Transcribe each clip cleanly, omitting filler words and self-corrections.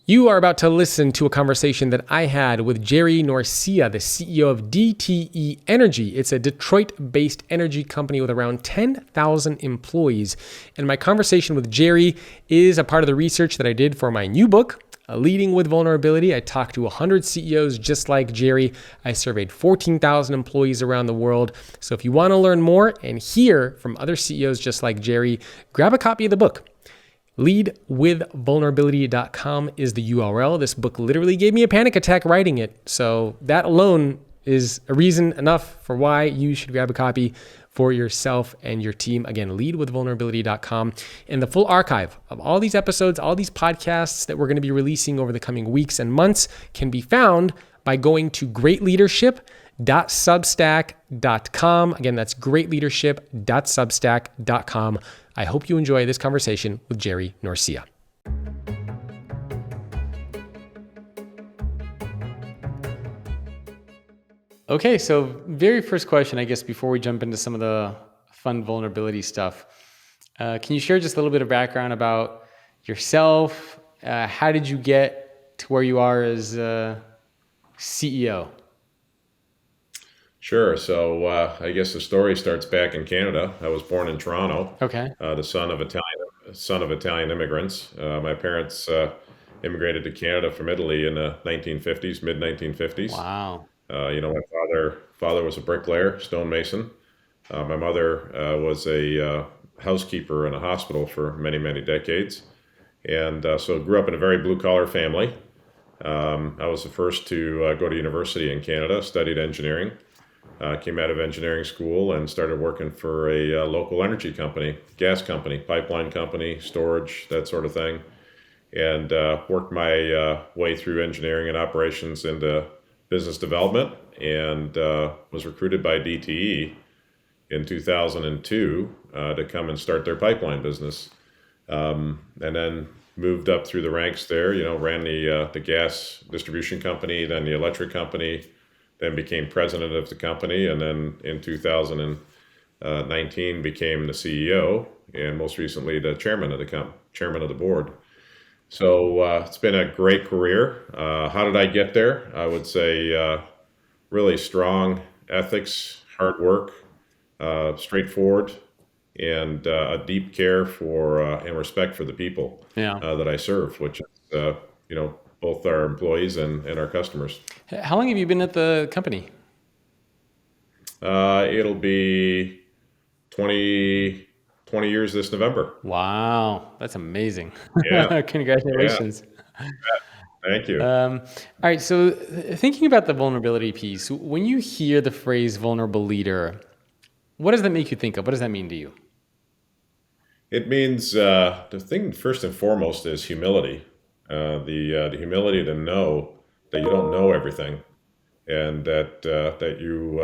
You are about to listen to a conversation that I had with Jerry Norcia, the CEO of DTE Energy. It's a Detroit-based energy company with around 10,000 employees. And my conversation with Jerry is a part of the research that I did for my new book, Leading with Vulnerability. I talked to 100 CEOs just like Jerry. I surveyed 14,000 employees around the world. So if you want to learn more and hear from other CEOs just like Jerry, grab a copy of the book. Leadwithvulnerability.com is the URL. This book literally gave me a panic attack writing it. So that alone is a reason enough for why you should grab a copy for yourself and your team. Again, leadwithvulnerability.com. And the full archive of all these episodes, all these podcasts that we're going to be releasing over the coming weeks and months can be found by going to greatleadership.substack.com. Again, that's greatleadership.substack.com. I hope you enjoy this conversation with Jerry Norcia. Okay, so very first question, I guess, before we jump into some of the fun vulnerability stuff, can you share just a little bit of background about yourself? How did you get to where you are as CEO? Sure. So I guess the story starts back in Canada. I was born in Toronto. Okay. The son of Italian immigrants. My parents immigrated to Canada from Italy in the 1950s, mid 1950s. Wow. My father was a bricklayer, stonemason. My mother was a housekeeper in a hospital for many, many decades, and so grew up in a very blue collar family. I was the first to go to university in Canada, studied engineering. Came out of engineering school and started working for a local energy company, gas company, pipeline company, storage, that sort of thing. And worked my way through engineering and operations into business development, and was recruited by DTE in 2002 to come and start their pipeline business. And then moved up through the ranks there, ran the gas distribution company, then the electric company, then became president of the company, and then in 2019 became the CEO, and most recently the chairman of the board. So it's been a great career. How did I get there? I would say really strong ethics, hard work, straightforward, and a deep care for and respect for the people that I serve, which is both our employees and our customers. How long have you been at the company? It'll be 20 years this November. Wow, that's amazing. Yeah. Congratulations. Yeah. Thank you. All right, so thinking about the vulnerability piece, when you hear the phrase vulnerable leader, what does that make you think of? What does that mean to you? It means the thing first and foremost is humility. The humility to know that you don't know everything, and that you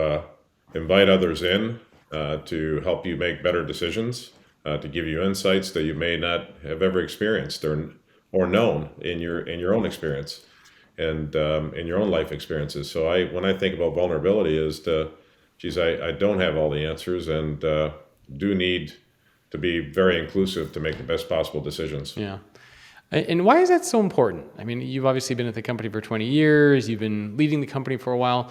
invite others in to help you make better decisions, to give you insights that you may not have ever experienced or known in your own experience and in your own life experiences. So when I think about vulnerability is I don't have all the answers, and do need to be very inclusive to make the best possible decisions. Yeah. And why is that so important? I mean, you've obviously been at the company for 20 years. You've been leading the company for a while.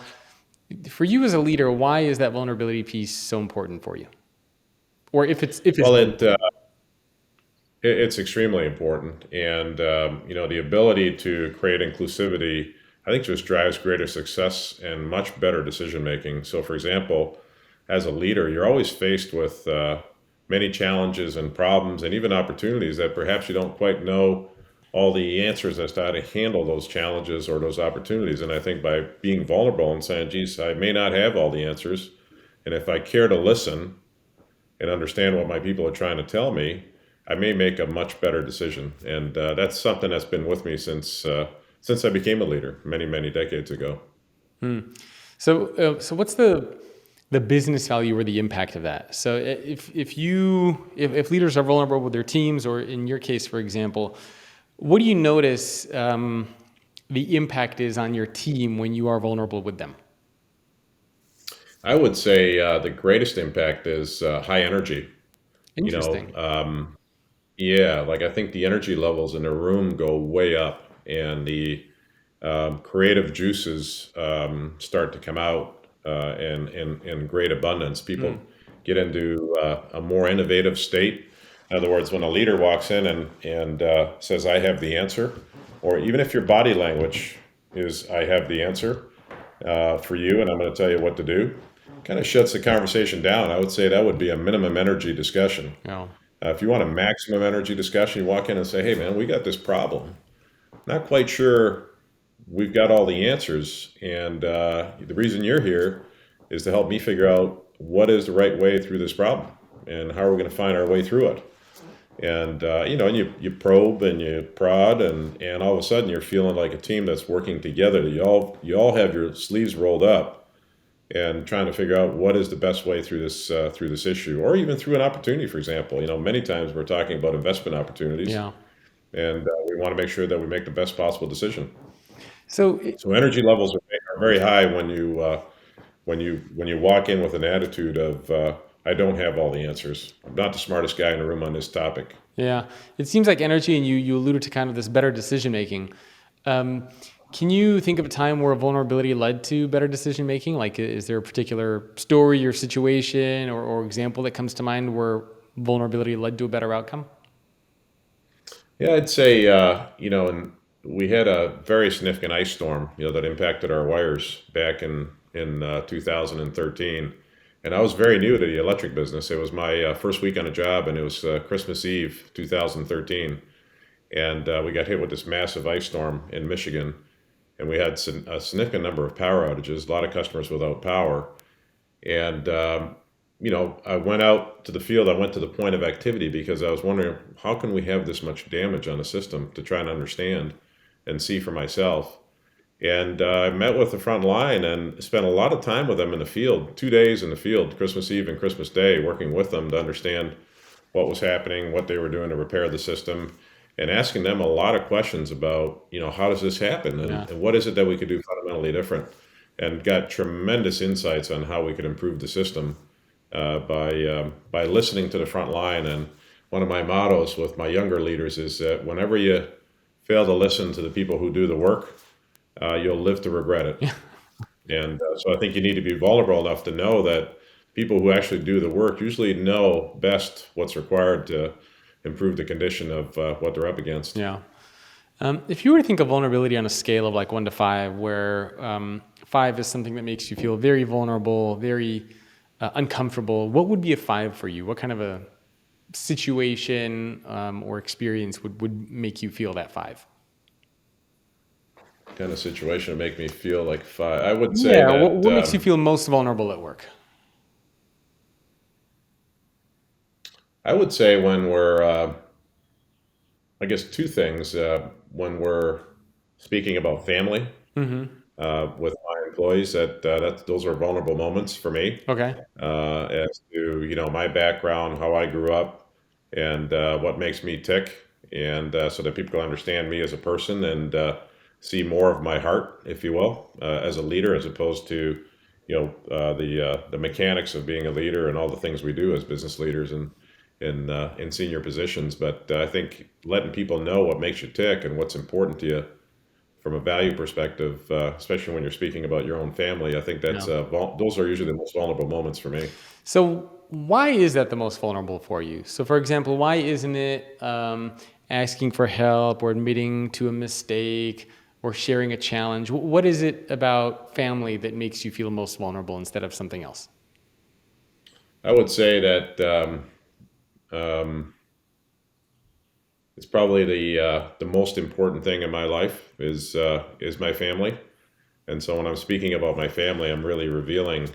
For you as a leader, why is that vulnerability piece so important for you? Or if it's it's extremely important, and the ability to create inclusivity, I think, just drives greater success and much better decision making. So, for example, as a leader, you're always faced with many challenges and problems and even opportunities that perhaps you don't quite know all the answers as to how to handle those challenges or those opportunities. And I think by being vulnerable and saying, geez, I may not have all the answers, and if I care to listen and understand what my people are trying to tell me, I may make a much better decision. And that's something that's been with me since I became a leader many, many decades ago. So what's the business value or the impact of that? So if leaders are vulnerable with their teams, or in your case, for example, what do you notice the impact is on your team when you are vulnerable with them? I would say the greatest impact is high energy. Interesting. I think the energy levels in a room go way up and the creative juices start to come out in great abundance. People get into a more innovative state. In other words, when a leader walks in and says, "I have the answer," or even if your body language is, "I have the answer for you, and I'm going to tell you what to do," kind of shuts the conversation down. I would say that would be a minimum energy discussion. Yeah. If you want a maximum energy discussion, you walk in and say, "Hey, man, we got this problem. Not quite sure we've got all the answers. And the reason you're here is to help me figure out what is the right way through this problem and how are we going to find our way through it." And, and you probe and you prod and all of a sudden you're feeling like a team that's working together. You all have your sleeves rolled up and trying to figure out what is the best way through this issue, or even through an opportunity. For example, many times we're talking about investment opportunities, Yeah. and we want to make sure that we make the best possible decision. So, So energy levels are very high when you walk in with an attitude of I don't have all the answers. I'm not the smartest guy in the room on this topic. yeah, it seems like energy, and you alluded to kind of this better decision making. Can you think of a time where vulnerability led to better decision making? Like, is there a particular story or situation or example that comes to mind where vulnerability led to a better outcome? Yeah, I'd say and we had a very significant ice storm, that impacted our wires back in 2013, and I was very new to the electric business. It was my first week on a job, and it was Christmas Eve, 2013, and we got hit with this massive ice storm in Michigan, and we had a significant number of power outages, a lot of customers without power, and I went out to the field. I went to the point of activity because I was wondering, how can we have this much damage on the system, to try and understand and see for myself. And I met with the front line and spent a lot of time with them in the field, 2 days in the field, Christmas Eve and Christmas Day, working with them to understand what was happening, what they were doing to repair the system, and asking them a lot of questions about, how does this happen, Yeah. and what is it that we could do fundamentally different, and got tremendous insights on how we could improve the system by listening to the front line. And one of my mottos with my younger leaders is that whenever you fail to listen to the people who do the work, you'll live to regret it. And so I think you need to be vulnerable enough to know that people who actually do the work usually know best what's required to improve the condition of what they're up against. Yeah. If you were to think of vulnerability on a scale of like 1 to 5, where 5 is something that makes you feel very vulnerable, very uncomfortable, what would be a 5 for you? What kind of a situation or experience would make you feel that 5? Kind of situation to make me feel like 5. I would say Yeah. What, that what makes you feel most vulnerable at work? when we're, I guess, two things. When we're speaking about family Mm-hmm. with my employees, those are vulnerable moments for me. Okay. As to my background, how I grew up, and what makes me tick, and so that people can understand me as a person and see more of my heart, if you will, as a leader, as opposed to the mechanics of being a leader and all the things we do as business leaders and in senior positions. But I think letting people know what makes you tick and what's important to you from a value perspective, especially when you're speaking about your own family, I think that's Yeah. those are usually the most vulnerable moments for me. So why is that the most vulnerable for you? So for example, why isn't it asking for help or admitting to a mistake or sharing a challenge? What is it about family that makes you feel most vulnerable instead of something else? I would say that um, it's probably the most important thing in my life is my family. And so when I'm speaking about my family, I'm really revealing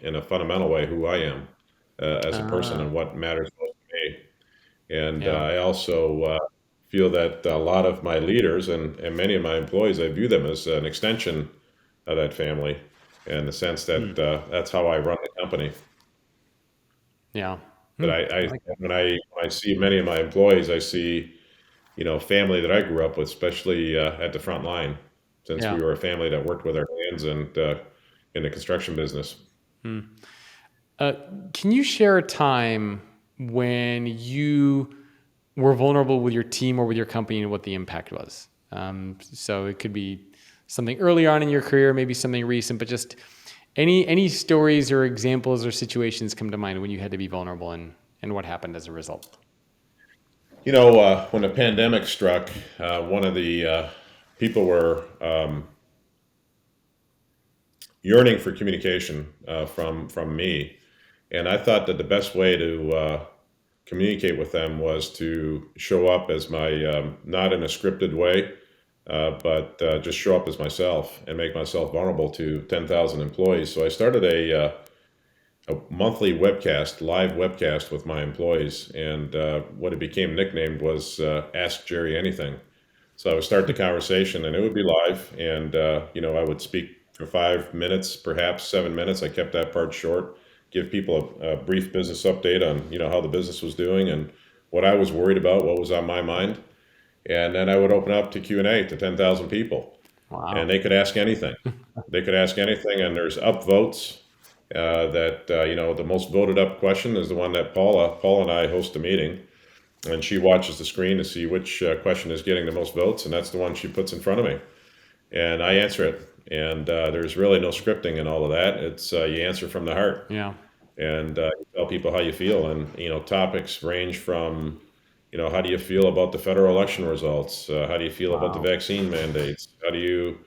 in a fundamental way who I am as a person Ah, and what matters most to me. And yeah. I also feel that a lot of my leaders and many of my employees, I view them as an extension of that family, in the sense Hmm. that that's how I run the company. Yeah. But Hmm. I I like that. when I see many of my employees, I see family that I grew up with, especially at the front line, since Yeah. we were a family that worked with our hands and in the construction business. Hmm. Uh, can you share a time when you were vulnerable with your team or with your company and what the impact was? So it could be something early on in your career, maybe something recent, but just any stories or examples or situations come to mind when you had to be vulnerable and what happened as a result. When the pandemic struck, one of the people were yearning for communication from me, and I thought that the best way to communicate with them was to show up as my not in a scripted way, but just show up as myself and make myself vulnerable to 10,000 employees. So I started a monthly webcast, live webcast with my employees, and what it became nicknamed was Ask Jerry Anything. So I would start the conversation, and it would be live, and I would speak for 5 minutes, perhaps 7 minutes. I kept that part short, give people a brief business update on how the business was doing and what I was worried about, what was on my mind, and then I would open up to Q&A to 10,000 people, Wow. and they could ask anything. They could ask anything, and there's upvotes. The most voted up question is the one that Paula and I host a meeting, and she watches the screen to see which question is getting the most votes, and that's the one she puts in front of me, and I answer it. And there's really no scripting in all of that. It's you answer from the heart, Yeah. and you tell people how you feel. And topics range from how do you feel about the federal election results? How do you feel about the Wow. vaccine mandates? How do you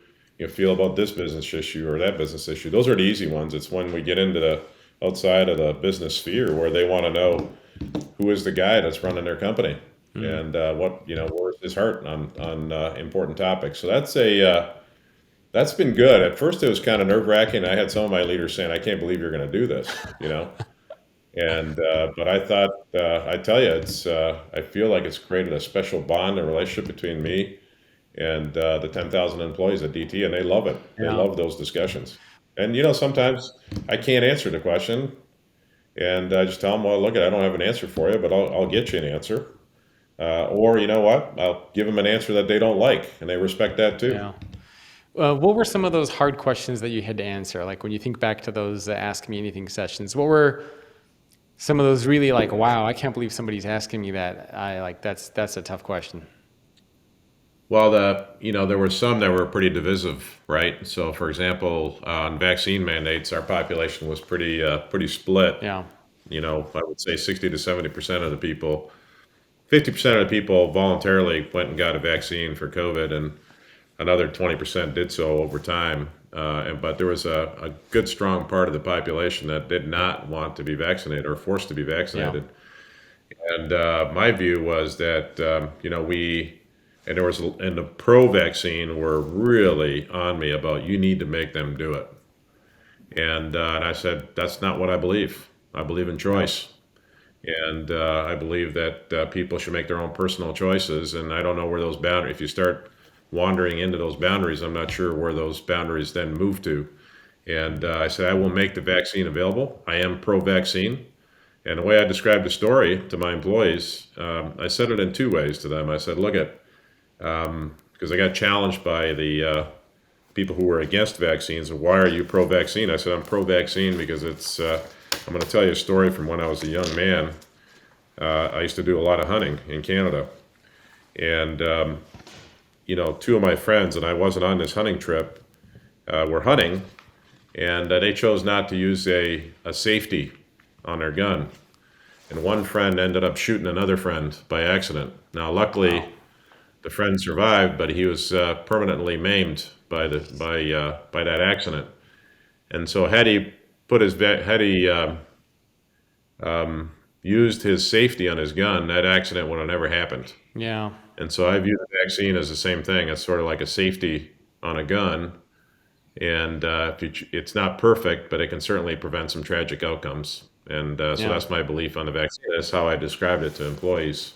feel about this business issue or that business issue? Those are the easy ones. It's when we get into the outside of the business sphere where they want to know who is the guy that's running their company, and where's his heart on important topics. So that's been good. At first, it was kind of nerve wracking. I had some of my leaders saying, "I can't believe you're going to do this," and but I thought, I tell you, I feel like it's created a special bond and relationship between me and the 10,000 employees at DT, and they love it. They Yeah. love those discussions. And sometimes I can't answer the question, and I just tell them, "Well, look, I don't have an answer for you, but I'll get you an answer." Or you know what? I'll give them an answer that they don't like, and they respect that too. Yeah. What were some of those hard questions that you had to answer? Like when you think back to those Ask Me Anything sessions, what were some of those really like, wow, I can't believe somebody's asking me that. That's a tough question. Well, there were some that were pretty divisive, right? So, for example, on vaccine mandates, our population was pretty split. Yeah. I would say 60 to 70% of the people, 50% of the people voluntarily went and got a vaccine for COVID, and another 20% did so over time. But there was a good, strong part of the population that did not want to be vaccinated or forced to be Yeah. vaccinated. And my view was that and the pro-vaccine were really on me about you need to make them do it. And I said that's not what I believe. I believe in choice, and I believe that people should make their own personal choices. And I don't know where those boundaries. If you start wandering into those boundaries, I'm not sure where those boundaries then move to. And I said I will make the vaccine available. I am pro-vaccine. And the way I described the story to my employees, I said it in two ways to them. I said, look at, because I got challenged by the people who were against vaccines. Why are you pro-vaccine? I said, I'm pro-vaccine because I'm going to tell you a story from when I was a young man. I used to do a lot of hunting in Canada. And, two of my friends, and I wasn't on this hunting trip, were hunting, and they chose not to use a safety on their gun. And one friend ended up shooting another friend by accident. Now, luckily, the friend survived, but he was permanently maimed by that accident. And so, had he used his safety on his gun, that accident would have never happened. Yeah. And so, I view the vaccine as the same thing. It's sort of like a safety on a gun, and it's not perfect, but it can certainly prevent some tragic outcomes. And so Yeah. that's my belief on the vaccine. That's how I described it to employees.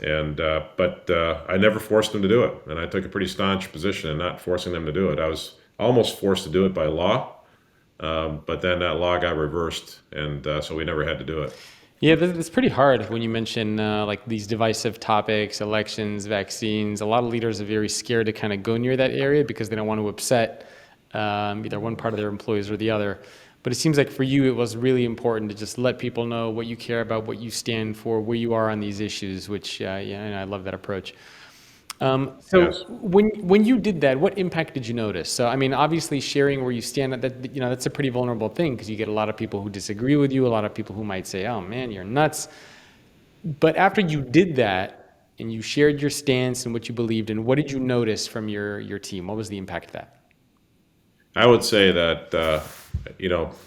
And but I never forced them to do it, and I took a pretty staunch position in not forcing them to do it. I was almost forced to do it by law, but then that law got reversed, and so we never had to do it. Yeah, that's pretty hard when you mention like these divisive topics, elections, vaccines. A lot of leaders are very scared to kind of go near that area because they don't want to upset either one part of their employees or the other. But it seems like for you, it was really important to just let people know what you care about, what you stand for, where you are on these issues, which, and I love that approach. So Yes. when you did that, what impact did you notice? So I mean, obviously sharing where you stand, that's a pretty vulnerable thing because you get a lot of people who disagree with you, a lot of people who might say, "Oh man, you're nuts." But after you did that and you shared your stance and what you believed in, what did you notice from your team? What was the impact of that? I would say that,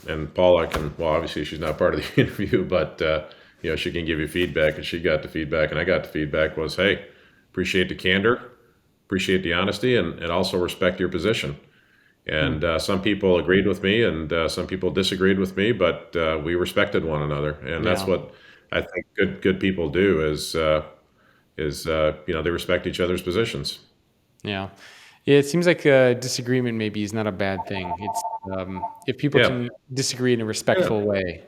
and Paula can, well, obviously she's not part of the interview, but, she can give you feedback, and she got the feedback, and I got the feedback was, hey, appreciate the candor, appreciate the honesty, and also respect your position. Hmm. And some people agreed with me, and some people disagreed with me, but we respected one another, and that's Yeah, what I think good people do is they respect each other's positions. yeah. Yeah, it seems like disagreement maybe is not a bad thing. It's if people Yeah, can disagree in a yeah. respectful way.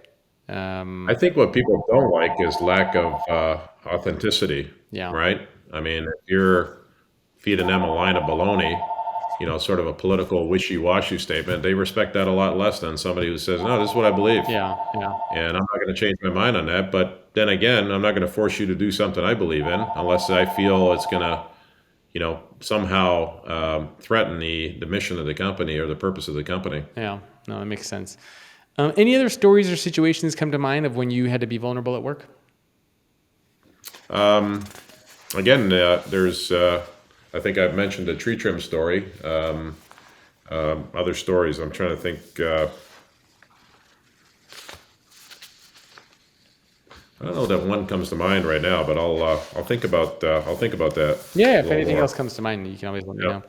I think what people don't like is lack of authenticity, Yeah, right? I mean, if you're feeding them a line of baloney, sort of a political wishy-washy statement, they respect that a lot less than somebody who says, no, this is what I believe. yeah, yeah, And I'm not going to change my mind on that. But then again, I'm not going to force you to do something I believe in unless I feel it's going to, somehow threaten the mission of the company or the purpose of the company. yeah. No, that makes sense. Any other stories or situations come to mind of when you had to be vulnerable at work? Again, I think I've mentioned the tree trim story. Other stories, I'm trying to think. I don't know that one comes to mind right now, but I'll think about that Yeah, a if little anything more. else comes to mind, you can always let me Yeah. know.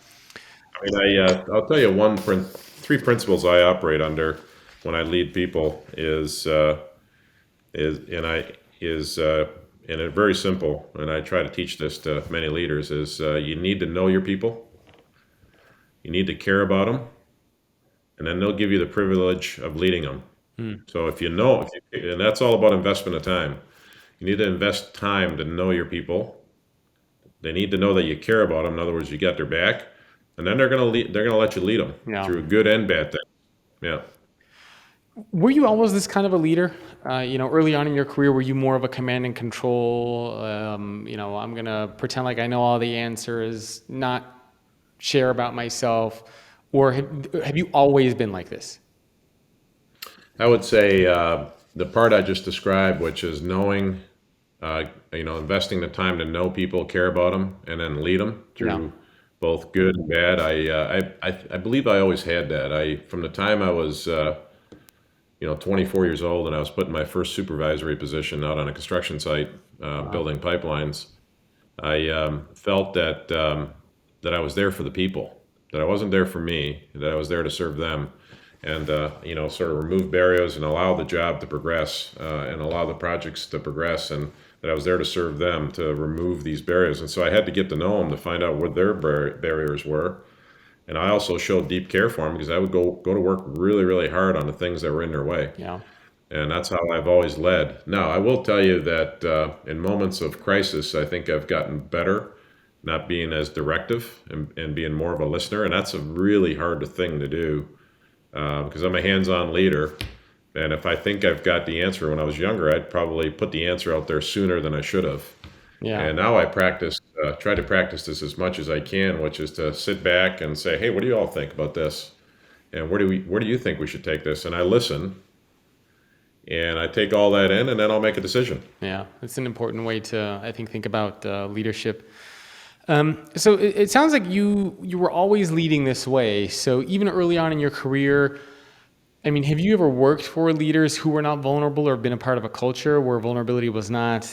I mean, I'll tell you three principles I operate under when I lead people is and I is and it's very simple, and I try to teach this to many leaders is you need to know your people, you need to care about them, and then they'll give you the privilege of leading them. Hmm. So and that's all about investment of time. You need to invest time to know your people. They need to know that you care about them. In other words, you got their back, and then they're gonna let you lead them Yeah. through good and bad things. Yeah. Were you always this kind of a leader? Early on in your career, were you more of a command and control? I'm gonna pretend like I know all the answers, not share about myself, or have you always been like this? I would say the part I just described, which is knowing, investing the time to know people, care about them, and then lead them Yeah. through both good and bad. I believe I always had that. From the time I was 24 years old, and I was put in my first supervisory position out on a construction site Wow. building pipelines. I felt that I was there for the people, that I wasn't there for me, that I was there to serve them, and sort of remove barriers and allow the job to progress and allow the projects to progress, and that I was there to serve them to remove these barriers. And so I had to get to know them to find out what their barriers were. And I also showed deep care for them because I would go to work really, really hard on the things that were in their way. Yeah. And that's how I've always led. Now, I will tell you that in moments of crisis, I think I've gotten better, not being as directive and being more of a listener. And that's a really hard thing to do because I'm a hands on leader. And if I think I've got the answer when I was younger, I'd probably put the answer out there sooner than I should have. Yeah. And now I try to practice this as much as I can, which is to sit back and say, hey, what do you all think about this? And where do you think we should take this? And I listen and I take all that in, and then I'll make a decision. Yeah. It's an important way to, I think about leadership. So it sounds like you were always leading this way. So even early on in your career, I mean, have you ever worked for leaders who were not vulnerable or been a part of a culture where vulnerability was not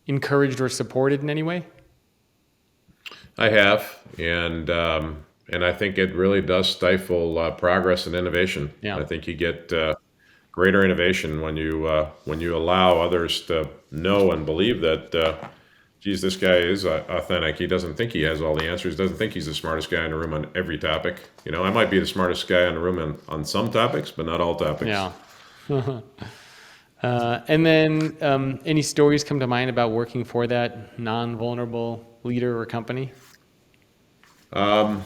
encouraged or supported in any way? I have, and I think it really does stifle progress and innovation. Yeah. I think you get greater innovation when you allow others to know and believe that, geez, this guy is authentic. He doesn't think he has all the answers. Doesn't think he's the smartest guy in the room on every topic. I might be the smartest guy in the room on some topics, but not all topics. Yeah. And then any stories come to mind about working for that non-vulnerable leader or company? I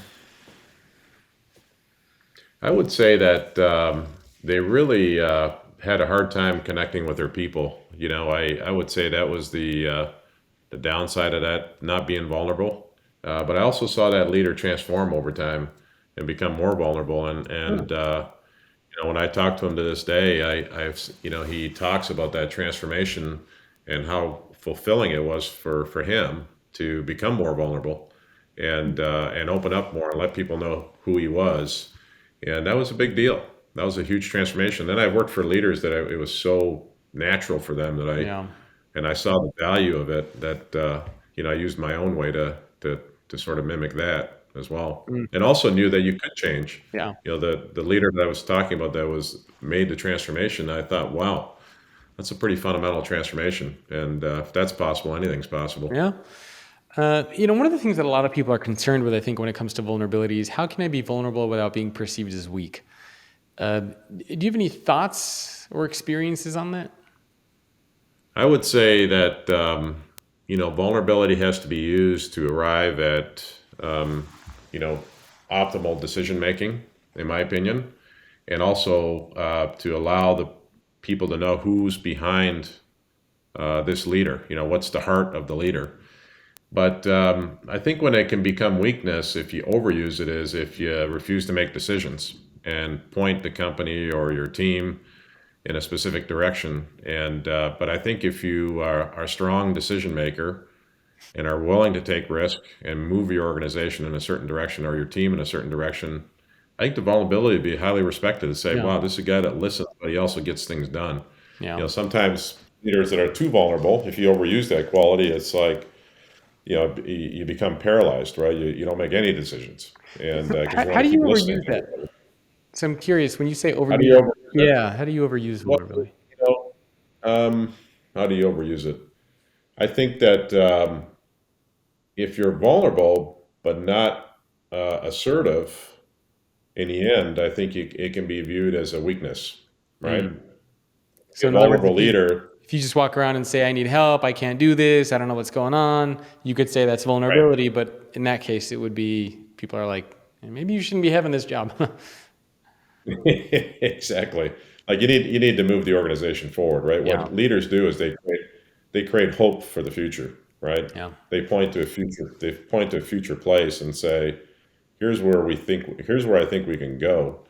would say that they really had a hard time connecting with their people. I would say that was the downside of that, not being vulnerable. But I also saw that leader transform over time and become more vulnerable. And when I talk to him to this day, he talks about that transformation and how fulfilling it was for him to become more vulnerable and open up more and let people know who he was. And that was a big deal. That was a huge transformation. Then I worked for leaders that it was so natural for them that Yeah. I saw the value of it that I used my own way to sort of mimic that as well, Mm. and also knew that you could change. Yeah. The leader that I was talking about that was made the transformation. I thought, wow, that's a pretty fundamental transformation, and if that's possible, anything's possible. Yeah. One of the things that a lot of people are concerned with, I think, when it comes to vulnerability is how can I be vulnerable without being perceived as weak? Do you have any thoughts or experiences on that? I would say that vulnerability has to be used to arrive at you know optimal decision making, in my opinion, and also to allow the people to know who's behind this leader. What's the heart of the leader. But I think when it can become weakness, if you overuse it, is if you refuse to make decisions and point the company or your team in a specific direction. And but I think if you are a strong decision maker and are willing to take risk and move your organization in a certain direction or your team in a certain direction, I think the vulnerability would be highly respected to say, Yeah. wow, this is a guy that listens, but he also gets things done. Yeah. Sometimes leaders that are too vulnerable, if you overuse that quality, it's like, you become paralyzed, right? You don't make any decisions. And So because you how want do to you keep listening overuse to that? everybody. So I'm curious, when you say How do you overuse, overuse it? yeah, how do you overuse Well, vulnerability? how do you overuse it? I think that if you're vulnerable but not assertive, in the end, I think it can be viewed as a weakness, right? Mm. Be So a in other words, vulnerable leader, if you just walk around and say, I need help, I can't do this, I don't know what's going on, you could say that's right? vulnerability, but in that case, it would be people are like, maybe you shouldn't be having this job. Exactly. Like you need to move the organization forward, right? Yeah. What leaders do is they create hope for the future, right? Yeah. They point to a future place and say, here's where I think we can go.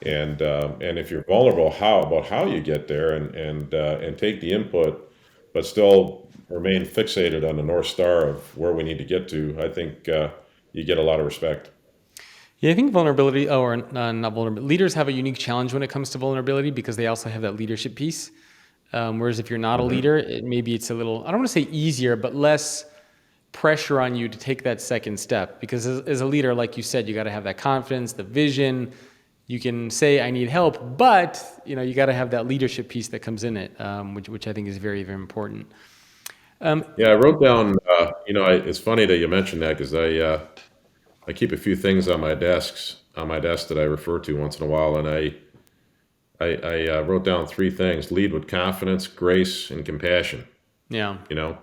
And if you're vulnerable, how you get there, and take the input, but still remain fixated on the North Star of where we need to get to, I think you get a lot of respect. Yeah, I think vulnerability, or not vulnerability, leaders have a unique challenge when it comes to vulnerability because they also have that leadership piece. Whereas if you're not a Hmm. leader, maybe it's a little, I don't want to say easier, but less pressure on you to take that second step. Because as a leader, like you said, you got to have that confidence, the vision. You can say, I need help, but you got to have that leadership piece that comes in it, which I think is very, very important. Um, Yeah, I wrote down. It's funny that you mentioned that because I keep a few things on my desk that I refer to once in a while, and I wrote down three things: lead with confidence, grace, and compassion. yeah. You know,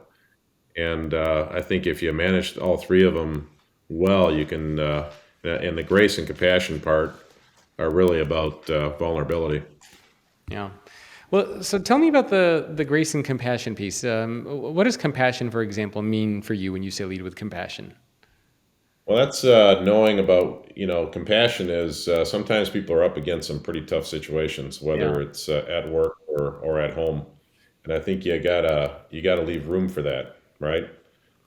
and I think if you manage all three of them well, you can. And the grace and compassion part are really about vulnerability. Yeah. Well, so tell me about the grace and compassion piece. What does compassion, for example, mean for you when you say lead with compassion? Well, that's knowing about, compassion is sometimes people are up against some pretty tough situations, Yeah. whether it's at work or at home. And I think you gotta leave room for that, right?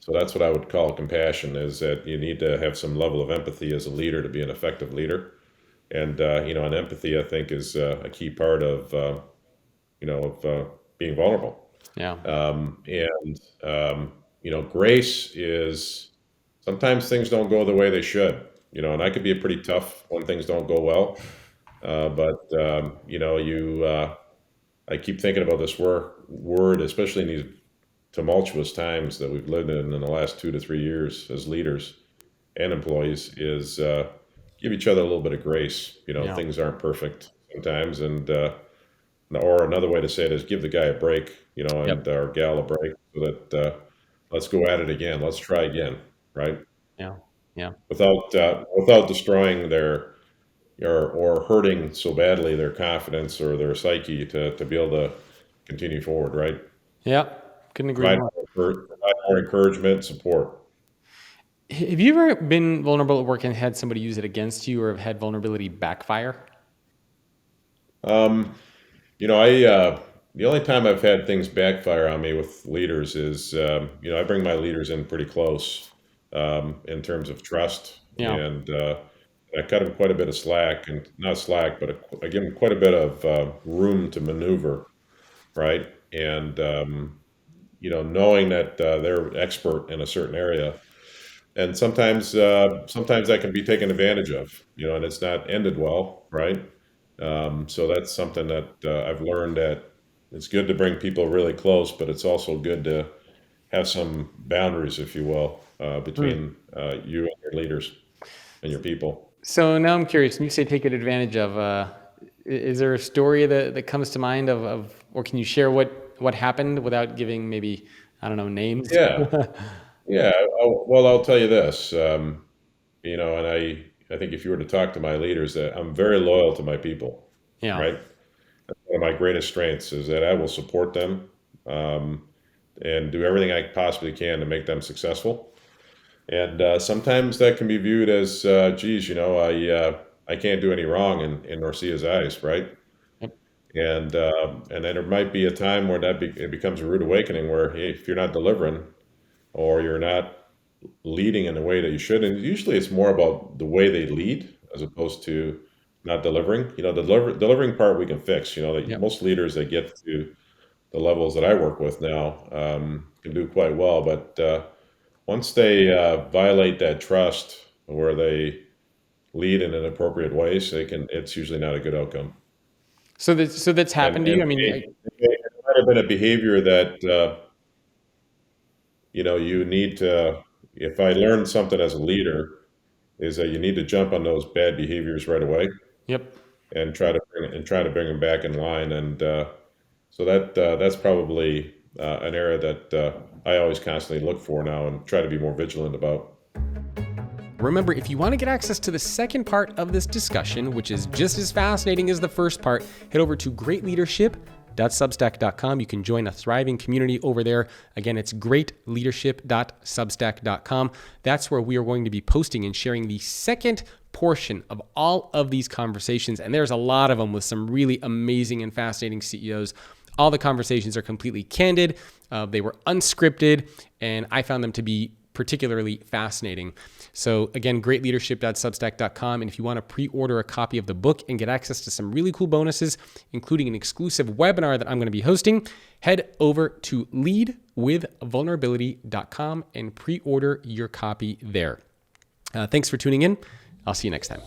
So that's what I would call compassion, is that you need to have some level of empathy as a leader to be an effective leader. And and empathy, I think, is a key part of being vulnerable. Yeah. And grace is sometimes things don't go the way they should. And I could be pretty tough when things don't go well. But I keep thinking about this word, especially in these tumultuous times that we've lived in the last 2 to 3 years as leaders and employees, is give each other a little bit of grace. Yeah. Things aren't perfect sometimes, and or another way to say it is give the guy a break, Yep. and or gal a break, so that let's go at it again. Let's try again, right? Yeah. Yeah. Without destroying their or hurting so badly their confidence or their psyche to be able to continue forward, right? Yeah. Couldn't agree Provide more. provide more encouragement, support. Have you ever been vulnerable at work and had somebody use it against you, or have had vulnerability backfire? Um, the only time I've had things backfire on me with leaders is, I bring my leaders in pretty close in terms of trust, Yeah. and I cut them quite a bit of slack, and not slack, but I give them quite a bit of room to maneuver, right? And knowing that they're expert in a certain area, and sometimes that can be taken advantage of, and it's not ended well, right? So that's something that I've learned, that it's good to bring people really close, but it's also good to have some boundaries, if you will, Hmm. between you and your leaders and your people. So now I'm curious, when you say take it advantage of, is there a story that comes to mind or can you share what happened without giving maybe, I don't know, names? Yeah, yeah. Well, I'll tell you this, and I think if you were to talk to my leaders, that I'm very loyal to my people, Yeah. right? One of my greatest strengths is that I will support them, um, and do everything I possibly can to make them successful. And sometimes that can be viewed as, geez, I can't do any wrong in Norcia's eyes, right? Yep. And then there might be a time where it becomes a rude awakening, where, hey, if you're not delivering, or you're not leading in the way that you should, and usually it's more about the way they lead as opposed to not delivering. Delivering part we can fix. That Yep. most leaders that get to the levels that I work with now can do quite well, but once they violate that trust, where they lead in inappropriate ways, it's usually not a good outcome. So that's And happened to you? and I mean, it might have been a behavior that you need to. If I learned something as a leader, is that you need to jump on those bad behaviors right away, yep. and try to bring them back in line. And so that's probably an area that I always constantly look for now and try to be more vigilant about. Remember, if you want to get access to the second part of this discussion, which is just as fascinating as the first part, head over to greatleadership.substack.com. You can join a thriving community over there. Again, it's greatleadership.substack.com. That's where we are going to be posting and sharing the second portion of all of these conversations. And there's a lot of them with some really amazing and fascinating CEOs. All the conversations are completely candid. They were unscripted, and I found them to be particularly fascinating. So again, greatleadership.substack.com. And if you want to pre-order a copy of the book and get access to some really cool bonuses, including an exclusive webinar that I'm going to be hosting, head over to leadwithvulnerability.com and pre-order your copy there. Thanks for tuning in. I'll see you next time.